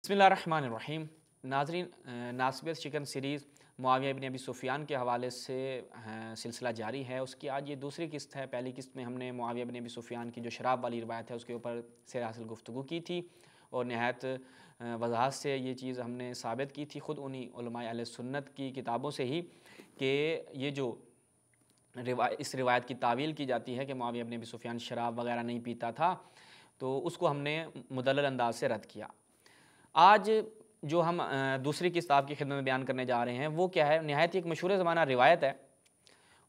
بسم اللہ الرحمن الرحیم۔ ناظرین، ناسبیت شکن سیریز معاویہ ابن ابی سفیان کے حوالے سے سلسلہ جاری ہے۔ اس کی آج یہ دوسری قسط ہے۔ پہلی قسط میں ہم نے معاویہ ابن ابی سفیان کی جو شراب والی روایت ہے اس کے اوپر سیر حاصل گفتگو کی تھی اور نہایت وضاحت سے یہ چیز ہم نے ثابت کی تھی خود انہی علماء اہل سنت کی کتابوں سے ہی کہ یہ جو اس روایت کی تعویل کی جاتی ہے کہ معاویہ ابن ابی سفیان شراب وغیرہ نہیں پیتا تھا، تو اس کو ہم نے مدلل انداز سے رد کیا۔ آج جو ہم دوسری قسط آپ کی خدمت میں بیان کرنے جا رہے ہیں وہ کیا ہے؟ نہایت ایک مشہور زمانہ روایت ہے۔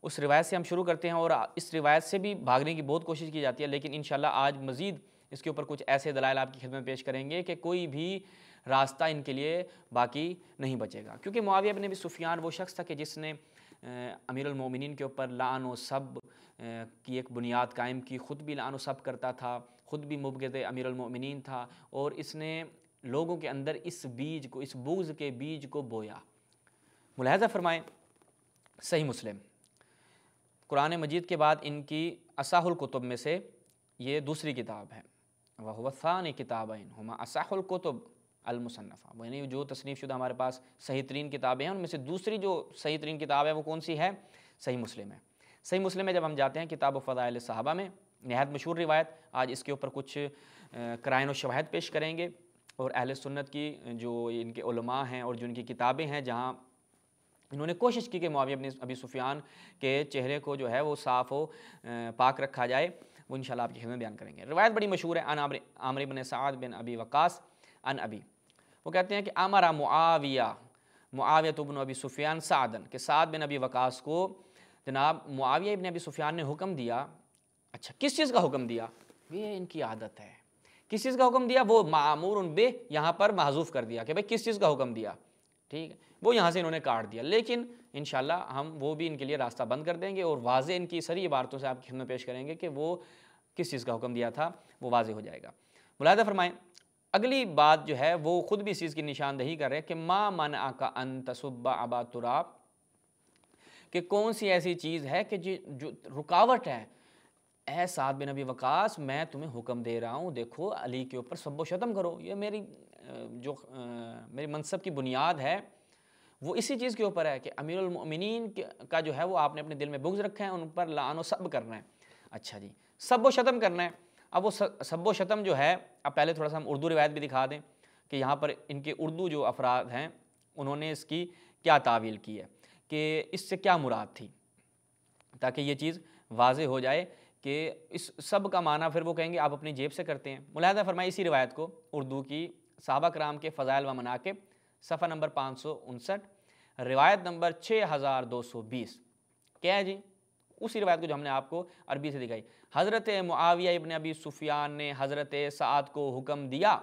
اس روایت سے ہم شروع کرتے ہیں اور اس روایت سے بھی بھاگنے کی بہت کوشش کی جاتی ہے، لیکن انشاءاللہ آج مزید اس کے اوپر کچھ ایسے دلائل آپ کی خدمت پیش کریں گے کہ کوئی بھی راستہ ان کے لیے باقی نہیں بچے گا۔ کیونکہ معاویہ ابن ابی سفیان وہ شخص تھا کہ جس نے امیر المومنین کے اوپر لعن و سب کی ایک بنیاد قائم کی، خود بھی لعن و سب کرتا تھا، خود بھی مبغض امیر المومنین تھا، اور اس نے لوگوں کے اندر اس بیج کو، اس بغض کے بیج کو بویا۔ ملاحظہ فرمائیں، صحیح مسلم قرآن مجید کے بعد ان کی اصح الکتب میں سے یہ دوسری کتاب ہے۔ وَهُوَ الثَّانِي كِتَابَيْنِ هُمَا أَصَحُّ الْكُتُبِ الْمُصَنَّفَةِ، یعنی جو تصنیف شدہ ہمارے پاس صحیح ترین کتابیں ہیں ان میں سے دوسری جو صحیح ترین کتاب ہے وہ کون سی ہے؟ صحیح مسلم ہے۔ صحیح مسلم میں جب ہم جاتے ہیں کتاب و فضائل صحابہ میں، نہایت مشہور روایت، آج اس کے اوپر کچھ قرائن و شواہد پیش کریں گے اور اہل سنت کی جو ان کے علماء ہیں اور جو ان کی کتابیں ہیں جہاں انہوں نے کوشش کی کہ معاویہ ابن ابی سفیان کے چہرے کو جو ہے وہ صاف و پاک رکھا جائے، وہ انشاءاللہ آپ کی خدمت میں بیان کریں گے۔ روایت بڑی مشہور ہے، عن عامر بن سعد بن ابی وقاص عن ابی، وہ کہتے ہیں کہ امر معاویہ بن ابی سفیان سعدن، کہ سعد بن ابی وقاص کو جناب معاویہ ابن ابی سفیان نے حکم دیا۔ اچھا، کس چیز کا حکم دیا؟ یہ ان کی عادت ہے، کس چیز کا حکم دیا؟ وہ معمور بہ یہاں پر محذوف کر دیا کہ بھئی کس چیز کا حکم دیا، ٹھیک ہے، وہ یہاں سے انہوں نے کاٹ دیا، لیکن انشاءاللہ ہم وہ بھی ان کے لیے راستہ بند کر دیں گے اور واضح ان کی سری عبارتوں سے آپ کی خدمت پیش کریں گے کہ وہ کس چیز کا حکم دیا تھا، وہ واضح ہو جائے گا۔ ملاحظہ فرمائیں، اگلی بات جو ہے وہ خود بھی اس چیز کی نشاندہی کر رہے ہیں کہ ما منعک ان تسب ابا تراب، کہ کون سی ایسی چیز ہے کہ جو رکاوٹ ہے، اے سعد بن ابی وقاص میں تمہیں حکم دے رہا ہوں، دیکھو علی کے اوپر سب و شتم کرو، یہ میری منصب کی بنیاد ہے وہ اسی چیز کے اوپر ہے کہ امیر المؤمنین کا جو ہے وہ آپ نے اپنے دل میں بغض رکھا ہے، ان پر لعن و سب کرنا ہے۔ اچھا جی، سب و شتم کرنا ہے۔ اب وہ سب و شتم جو ہے، اب پہلے تھوڑا سا ہم اردو روایت بھی دکھا دیں کہ یہاں پر ان کے اردو جو افراد ہیں انہوں نے اس کی کیا تعویل کی ہے، کہ اس سے کیا مراد تھی، تاکہ یہ چیز واضح ہو جائے کہ اس سب کا معنی پھر وہ کہیں گے آپ اپنی جیب سے کرتے ہیں۔ ملاحظہ فرمائے اسی روایت کو اردو کی صحابہ کرام کے فضائل و مناقب، صفحہ نمبر 559، روایت نمبر 6220، کیا ہے جی؟ اسی روایت کو جو ہم نے آپ کو عربی سے دکھائی۔ حضرت معاویہ ابن ابی سفیان نے حضرت سعد کو حکم دیا،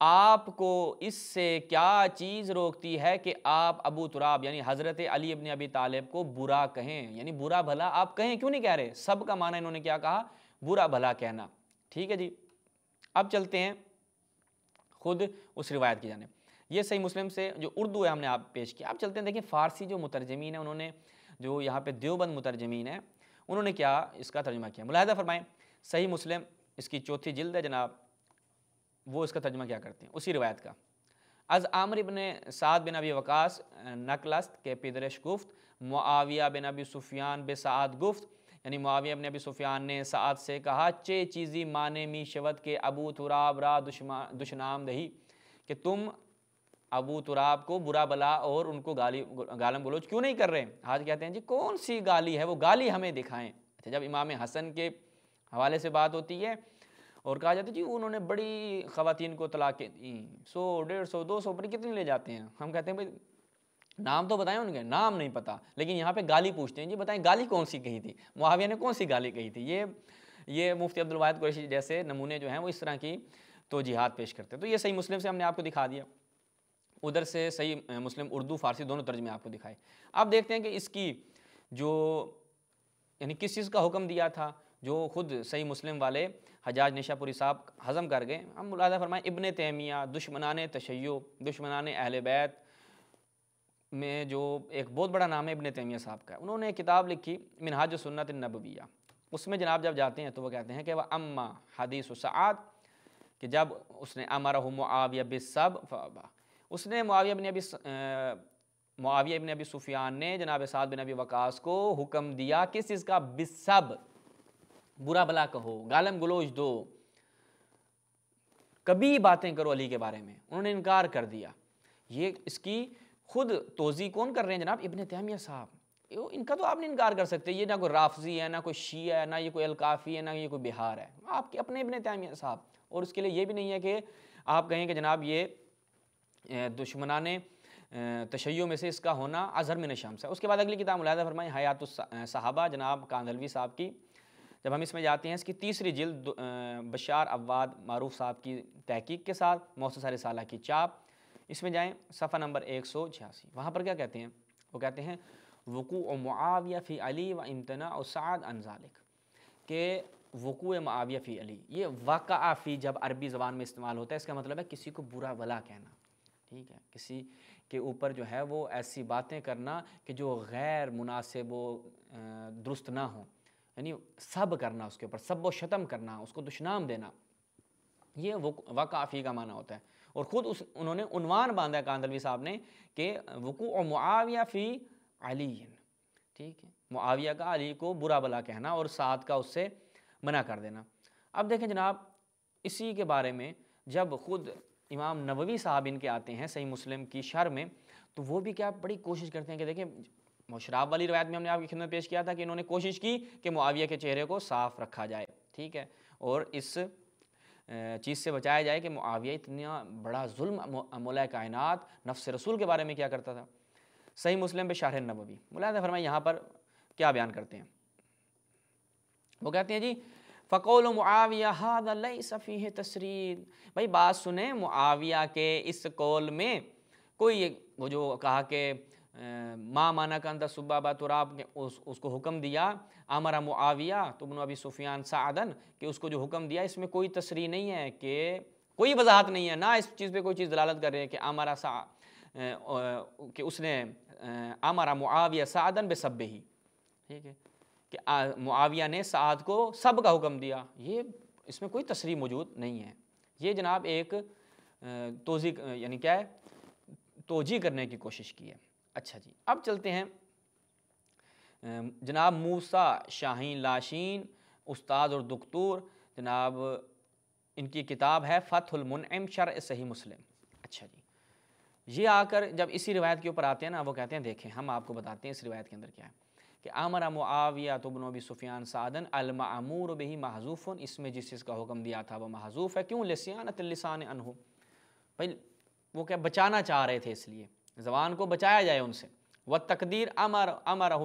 آپ کو اس سے کیا چیز روکتی ہے کہ آپ ابو تراب یعنی حضرت علی ابن ابی طالب کو برا کہیں، یعنی برا بھلا آپ کہیں، کیوں نہیں کہہ رہے؟ سب کا معنی انہوں نے کیا کہا؟ برا بھلا کہنا، ٹھیک ہے جی۔ اب چلتے ہیں خود اس روایت کی جانب۔ یہ صحیح مسلم سے جو اردو ہے ہم نے آپ پیش کیا۔ اب چلتے ہیں، دیکھیں فارسی جو مترجمین ہیں انہوں نے، جو یہاں پہ دیوبند مترجمین ہیں، انہوں نے کیا اس کا ترجمہ کیا۔ ملاحظہ فرمائیں، صحیح مسلم اس کی 4تھی جلد ہے جناب، وہ اس کا ترجمہ کیا کرتے ہیں اسی روایت کا۔ از عامر بن سعد بن ابی وقاص نقل است کہ پدرش گفت معاویہ بن ابی سفیان بے سعد گفت، یعنی معاویہ بن ابی سفیان نے سعد سے کہا، چے چیزی مانے می شود کے ابو تراب را دشنام دہی، کہ تم ابو تراب کو برا بلا اور ان کو گالم گلوچ کیوں نہیں کر رہے؟ آج کہتے ہیں جی کون سی گالی ہے، وہ گالی ہمیں دکھائیں۔ اچھا، جب امام حسن کے حوالے سے بات ہوتی ہے اور کہا جاتا ہے جی انہوں نے بڑی خواتین کو طلاقیں دیں، 100 150 200 پر کتنے لے جاتے ہیں، ہم کہتے ہیں بھائی نام تو بتائیں، ان کے نام نہیں پتہ، لیکن یہاں پہ گالی پوچھتے ہیں، جی بتائیں گالی کون سی کہی تھی، معاویہ نے کون سی گالی کہی تھی؟ یہ مفتی عبدالواحد قریشی جیسے نمونے جو ہیں وہ اس طرح کی توجیحات پیش کرتے ہیں۔ تو یہ صحیح مسلم سے ہم نے آپ کو دکھا دیا، ادھر سے صحیح مسلم اردو فارسی دونوں ترجمے آپ کو دکھائے۔ اب دیکھتے ہیں کہ اس کی جو یعنی کس چیز کا حکم دیا تھا، جو خود صحیح مسلم والے حجاج نیشہ پوری صاحب ہضم کر گئے۔ ہم ملاحظہ فرمائیں، ابن تیمیہ دشمنان تشیع، دشمنان اہل بیت میں جو ایک بہت بڑا نام ہے ابن تیمیہ صاحب کا، انہوں نے ایک کتاب لکھی منہاج السنت النبویہ، اس میں جناب جب جاتے ہیں تو وہ کہتے ہیں کہ وہ اما حدیث سعد، کہ جب اس نے امرہ معاویہ بالسب فابا، اس نے معاویہ بن ابی سفیان نے جناب سعد بن ابی وقاص کو حکم دیا کس چیز کا؟ بالسب، برا بلا کہو، گالم گلوچ دو، کبھی باتیں کرو علی کے بارے میں، انہوں نے انکار کر دیا۔ یہ اس کی خود توضیح کون کر رہے ہیں جناب؟ ابن تیمیہ صاحب۔ ان کا تو آپ نہیں انکار کر سکتے، یہ نہ کوئی رافضی ہے، نہ کوئی شیعہ ہے، نہ یہ کوئی الکافی ہے، نہ یہ کوئی بہار ہے، آپ کے اپنے ابن تیمیہ صاحب۔ اور اس کے لیے یہ بھی نہیں ہے کہ آپ کہیں کہ جناب یہ دشمنان تشیع میں سے اس کا ہونا اظہر من الشمس ہے۔ اس کے بعد اگلی کتاب ملاحظہ فرمائیں حیات الصحابہ جناب کاندھلوی صاحب کی، جب ہم اس میں جاتے ہیں، اس کی تیسری جلد بشار عواد معروف صاحب کی تحقیق کے ساتھ مؤسسہ رسالہ کی چاپ، اس میں جائیں صفحہ نمبر 186، وہاں پر کیا کہتے ہیں؟ وہ کہتے ہیں وقوع معاویہ فی علی و امتناع سعد عن ذالک، کہ وقوع معاویہ فی علی، یہ وقع فی جب عربی زبان میں استعمال ہوتا ہے اس کا مطلب ہے کسی کو برا بلا کہنا، ٹھیک ہے، کسی کے اوپر جو ہے وہ ایسی باتیں کرنا کہ جو غیر مناسب و درست نہ ہوں، یعنی سب کرنا، اس کے اوپر سب و شتم کرنا، اس کو دشنام دینا، یہ وقع فی کا معنی ہوتا ہے۔ اور خود انہوں نے عنوان باندھا ہے کاندھلوی صاحب نے کہ وقوع معاویہ فی علی، ٹھیک ہے، معاویہ کا علی کو برا بلا کہنا اور سعد کا اس سے منع کر دینا۔ اب دیکھیں جناب اسی کے بارے میں جب خود امام نووی صاحب ان کے آتے ہیں صحیح مسلم کی شرح میں، تو وہ بھی کیا بڑی کوشش کرتے ہیں کہ دیکھیں شراب والی روایت میں ہم نے آپ کی خدمت پیش کیا تھا کہ انہوں نے کوشش کی کہ معاویہ کے چہرے کو صاف رکھا جائے، ٹھیک ہے، اور اس چیز سے بچایا جائے کہ معاویہ اتنا بڑا ظلم مولا کائنات نفس رسول کے بارے میں کیا کرتا تھا۔ صحیح مسلم بشرح نووی ملاحظہ فرمائیں یہاں پر کیا بیان کرتے ہیں، وہ کہتے ہیں جی فقول معاویہ ھذا لیس فیہ تسرید، بھائی بات سنیں معاویہ کے اس قول میں کوئی وہ جو کہا کہ ما مانا کا اندر صبابہ تراب، اس کو حکم دیا امر معاویہ تو ابن ابی سفیان سعدن، کہ اس کو جو حکم دیا اس میں کوئی تصریح نہیں ہے، کہ کوئی وضاحت نہیں ہے، نہ اس چیز پہ کوئی چیز دلالت کر رہے ہیں کہ کہ اس نے امر معاویہ سعدن بسبہ، ٹھیک ہے، کہ معاویہ نے سعد کو سب کا حکم دیا، یہ اس میں کوئی تصریح موجود نہیں ہے۔ یہ جناب ایک توضیح یعنی کیا ہے، توجیہ کرنے کی کوشش کی ہے۔ اچھا جی اب چلتے ہیں جناب موسیٰ شاہین لاشین استاد اور دکتور، جناب ان کی کتاب ہے فتح المنعم شرح صحیح مسلم۔ اچھا جی یہ آ کر جب اسی روایت کے اوپر آتے ہیں نا، وہ کہتے ہیں دیکھیں ہم آپ کو بتاتے ہیں اس روایت کے اندر کیا ہے، کہ امر معاویہ بن ابی سفیان سعدن المأمور بہ محذوف، اس میں جس چیز کا حکم دیا تھا وہ محذوف ہے، کیوں؟ لصیانۃ اللسان عنہ، بھائی وہ کیا بچانا چاہ رہے تھے، اس لیے زبان کو بچایا جائے ان سے۔ والتقدیر امرہ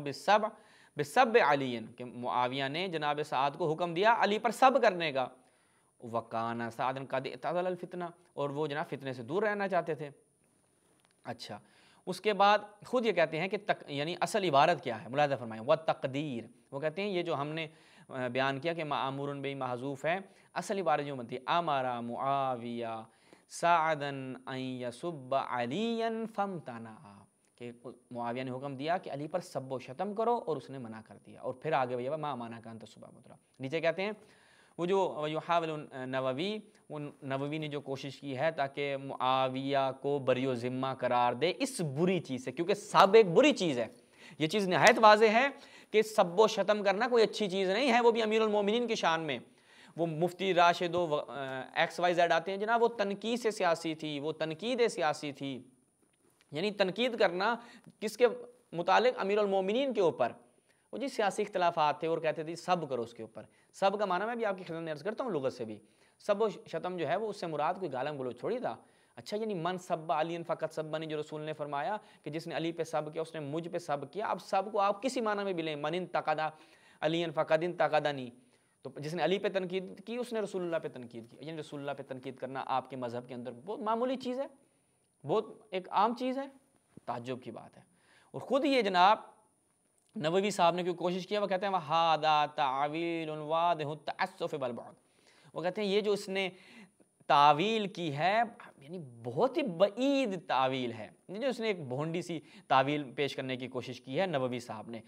بسب علی، کہ معاویہ نے جناب سعد کو حکم دیا علی پر سب کرنے کا، وکان سعد قد اعتزل الفتنہ، اور وہ جناب فتنے سے دور رہنا چاہتے تھے۔ اچھا اس کے بعد خود یہ کہتے ہیں کہ یعنی اصل عبارت کیا ہے، ملاحظہ فرمائیں والتقدیر، وہ کہتے ہیں یہ جو ہم نے بیان کیا کہ مأمور بہ محذوف ہے، اصل عبارت جو بنتی ہے امر معاویہ سعدن ان یسب علی فامتنع، کہ معاویہ نے حکم دیا کہ علی پر سب و شتم کرو اور اس نے منع کر دیا، اور پھر آگے وہی ما مانا کا انت صبح مطلب نیچے کہتے ہیں وہ جو یحاول نووی، نووی نے جو کوشش کی ہے تاکہ معاویہ کو بری و ذمہ قرار دے اس بری چیز سے، کیونکہ سب ایک بری چیز ہے، یہ چیز نہایت واضح ہے کہ سب و شتم کرنا کوئی اچھی چیز نہیں ہے، وہ بھی امیر المومنین کی شان میں۔ وہ مفتی راشد و ایکس وائی زیڈ آتے ہیں جناب، وہ تنقید سے سیاسی تھی، وہ تنقید سیاسی تھی، یعنی تنقید کرنا کس کے متعلق؟ امیر المومنین کے اوپر، وہ جی سیاسی اختلافات تھے اور کہتے تھے سب کرو اس کے اوپر۔ سب کا معنی میں بھی آپ کی خدمت میں عرض کرتا ہوں لغت سے بھی، سب و شتم جو ہے وہ اس سے مراد کوئی گالم گلوچ تھوڑی تھا۔ اچھا یعنی من سب علی فقط سبنی، جو رسول نے فرمایا کہ جس نے علی پہ سب کیا اس نے مجھ پہ سب کیا۔ اب سب کو آپ کسی معنی میں بھی لیں، من انتقد علی فقط انتقدنی، تو جس نے علی پہ تنقید کی اس نے رسول اللہ پہ تنقید کی، یعنی رسول اللہ پہ تنقید کرنا آپ کے مذہب کے اندر بہت معمولی چیز ہے، بہت ایک عام چیز ہے، تعجب کی بات ہے۔ اور خود یہ جناب نووی صاحب نے کیوں کوشش کیا، وہ کہتے ہیں وَهَذَا تَعْوِيلٌ وَاضِحُ التَّعَسُّفِ بَالْبُعْدِ، وہ کہتے ہیں یہ جو اس نے تعویل کی ہے یعنی بہت ہی بعید تعویل ہے، جو اس نے ایک بھونڈی سی تعویل پیش کرنے کی کوشش کی ہے نووی صاحب نے۔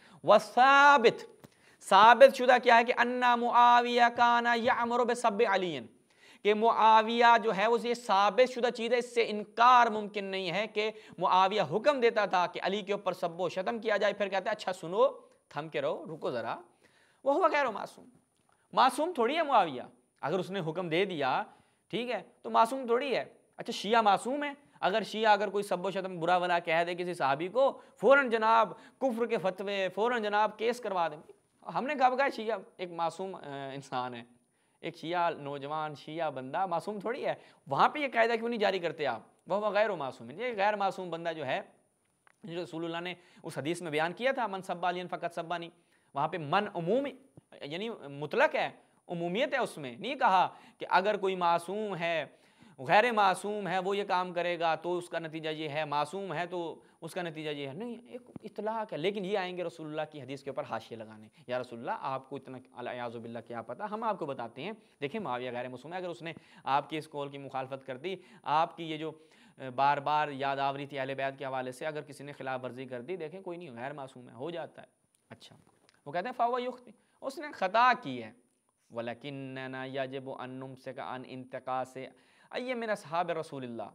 ثابت شدہ کیا ہے کہ اَنَّ مُعَاوِيَةَ كَانَ يَأْمُرُ بِسَبِّ عَلِيٍّ، کہ معاویہ جو ہے وہ یہ ثابت شدہ چیز ہے، اس سے انکار ممکن نہیں ہے کہ معاویہ حکم دیتا تھا کہ علی کے اوپر سب و شتم کیا جائے، پھر کہتا ہے اچھا سنو، تھم کے رہو، رکو ذرا، وہ ہوا غیر معصوم، معصوم تھوڑی ہے معاویہ، اگر اس نے حکم دے دیا ٹھیک ہے تو معصوم تھوڑی ہے۔ اچھا شیعہ معصوم ہے؟ اگر شیعہ اگر کوئی سب و شتم برا بلا کہہ دے کسی صحابی کو، فوراً جناب کفر کے فتوے، فوراً جناب کیس کروا دیں۔ ہم نے کہا شیعہ ایک معصوم انسان ہے، ایک شیعہ نوجوان شیعہ بندہ معصوم تھوڑی ہے، وہاں پہ یہ قاعدہ کیوں نہیں جاری کرتے آپ، وہ غیر معصوم ہے۔ یہ غیر معصوم بندہ جو ہے، جو رسول اللہ نے اس حدیث میں بیان کیا تھا من سب علی فقط سبانی، وہاں پہ من عمومی یعنی مطلق ہے، عمومیت ہے، اس میں نہیں کہا کہ اگر کوئی معصوم ہے غیر معصوم ہے وہ یہ کام کرے گا تو اس کا نتیجہ یہ ہے، معصوم ہے تو اس کا نتیجہ یہ ہے، نہیں، ایک اطلاق ہے۔ لیکن یہ آئیں گے رسول اللہ کی حدیث کے اوپر حاشیے لگانے، یا رسول اللہ آپ کو اتنا الیاذ باللہ کیا پتہ، ہم آپ کو بتاتے ہیں دیکھیں معاویہ غیر معصوم ہے، اگر اس نے آپ کی اس قول کی مخالفت کر دی، آپ کی یہ جو بار بار یاد آوری تھی اہل بیت کے حوالے سے، اگر کسی نے خلاف ورزی کر دی، دیکھیں کوئی نہیں، غیر معصوم ہے، ہو جاتا ہے۔ اچھا وہ کہتے ہیں فاوا یخطئ، اس نے خطا کی ہے، وَلَكِنَّنَا يَجِبُ أَن نُمْسِكَ عَنْ انتقاصِ أَيٍّ مِنْ أَصْحَابِ رسول اللہ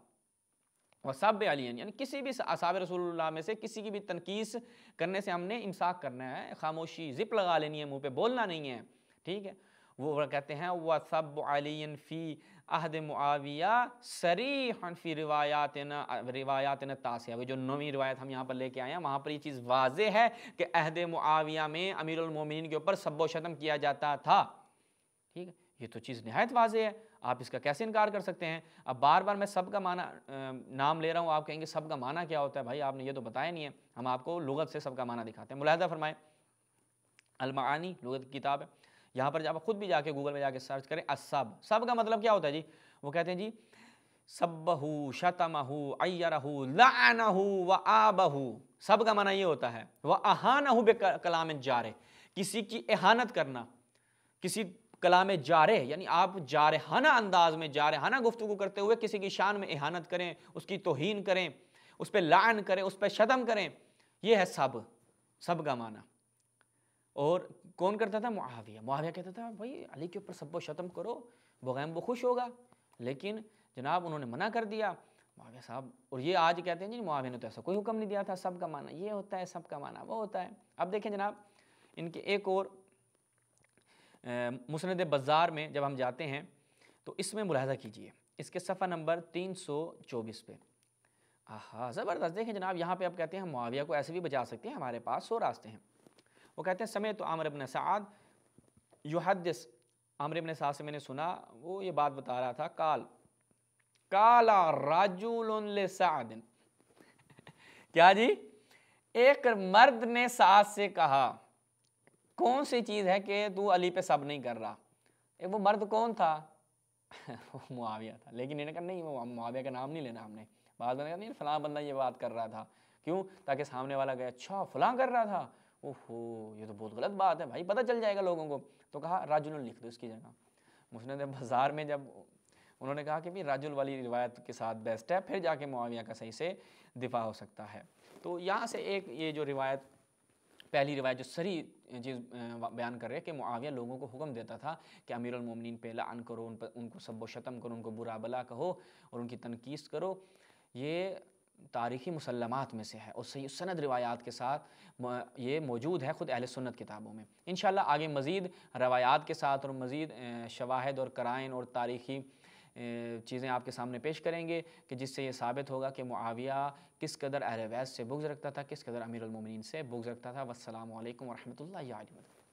وَسَبِّ عَلِيٍّ، یعنی کسی بھی اصحاب رسول اللہ میں سے کسی کی بھی تنقیص کرنے سے ہم نے امساک کرنا ہے، خاموشی زپ لگا لینی ہے، منہ پہ بولنا نہیں ہے، ٹھیک ہے۔ وہ کہتے ہیں وَسَبُّ عَلِيٍّ فِي عہد معاویہ صریحاً فی روایاتنا التاسعہ، وہ جو نویں روایت ہم یہاں پر لے کے آئے ہیں وہاں پر یہ چیز واضح ہے کہ عہد معاویہ میں امیر المومنین کے اوپر سب و شتم کیا جاتا تھا، ٹھیک ہے، یہ تو چیز نہایت واضح ہے، آپ اس کا کیسے انکار کر سکتے ہیں؟ اب بار بار میں سب کا معنی نام لے رہا ہوں، آپ کہیں گے سب کا معنی کیا ہوتا ہے؟ بھائی آپ نے یہ تو بتایا نہیں ہے، ہم آپ کو لغت سے سب کا معنی دکھاتے ہیں۔ ملاحظہ فرمائیں، المعانی لغت کی کتاب ہے، یہاں پر جب خود بھی جا کے گوگل میں جا کے سرچ کریں السب، سب کا مطلب کیا ہوتا ہے جی؟ وہ کہتے ہیں جی سبہ شتمہ عیرہ لعنہ وآبہ، سب کا معنی یہ ہوتا ہے وَأَهَانَهُ بِكَلَامٍ جارح، کسی کی اہانت کرنا، کسی کلام جارح یعنی آپ جارحانہ انداز میں جارحانہ گفتگو کرتے ہوئے کسی کی شان میں اہانت کریں، اس کی توہین کریں، اس پہ لعن کریں، اس پہ شتم کریں، یہ ہے سب کا معنی۔ اور کون کرتا تھا؟ معاویہ۔ معاویہ کہتا تھا بھائی علی کے اوپر سب و شتم کرو، بغیم وہ خوش ہوگا، لیکن جناب انہوں نے منع کر دیا معاویہ صاحب۔ اور یہ آج کہتے ہیں جی معاویہ نے تو ایسا کوئی حکم نہیں دیا تھا، سب کا معنی یہ ہوتا ہے، سب کا معنی وہ ہوتا ہے۔ اب دیکھیں جناب ان کے ایک اور مسند بزار میں جب ہم جاتے ہیں تو اس میں ملاحظہ کیجئے، اس کے صفحہ نمبر 324 پہ، آہا زبردست، دیکھیں جناب یہاں پہ اب کہتے ہیں ہم معاویہ کو ایسے بھی بچا سکتے ہیں، ہمارے پاس 100 راستے ہیں۔ وہ کہتے ہیں سمعت عامر بن سعد یحدث، عامر بن سعد سے میں نے سنا، وہ یہ بات بتا رہا تھا، قال رجل لسعد، کیا جی؟ ایک مرد نے سعد سے کہا، کون سی چیز ہے کہ تو علی پہ سب نہیں کر رہا؟ وہ مرد کون تھا؟ معاویہ تھا، لیکن انہوں نے کہا نہیں، وہ معاویہ کا نام نہیں لینا ہم نے، بعض نے کہا نہیں فلاں بندہ یہ بات کر رہا تھا، کیوں؟ تاکہ سامنے والا کہے اچھا فلاں کر رہا تھا، اوہو یہ تو بہت غلط بات ہے بھائی، پتہ چل جائے گا لوگوں کو، تو کہا رجل لکھ دو اس کی جگہ۔ مسند بزار میں جب انہوں نے کہا کہ بھی رجل والی روایت کے ساتھ بیسٹ ہے، پھر جا کے معاویہ کا صحیح سے دفاع ہو سکتا ہے۔ تو یہاں سے ایک یہ جو روایت پہلی روایت جو صریح چیز بیان کر رہے کہ معاویہ لوگوں کو حکم دیتا تھا کہ امیر المومنین پہ لعن کرو، ان کو سب و شتم کرو، ان کو برا بلا کہو اور ان کی تنقیص کرو، یہ تاریخی مسلمات میں سے ہے اور صحیح سند روایات کے ساتھ یہ موجود ہے خود اہل سنت کتابوں میں۔ انشاءاللہ آگے مزید روایات کے ساتھ اور مزید شواہد اور قرائن اور تاریخی چیزیں آپ کے سامنے پیش کریں گے کہ جس سے یہ ثابت ہوگا کہ معاویہ کس قدر اہل بیت سے بغض رکھتا تھا، کس قدر امیر المومنین سے بغض رکھتا تھا۔ والسلام علیکم ورحمۃ اللہ وبرکاتہ۔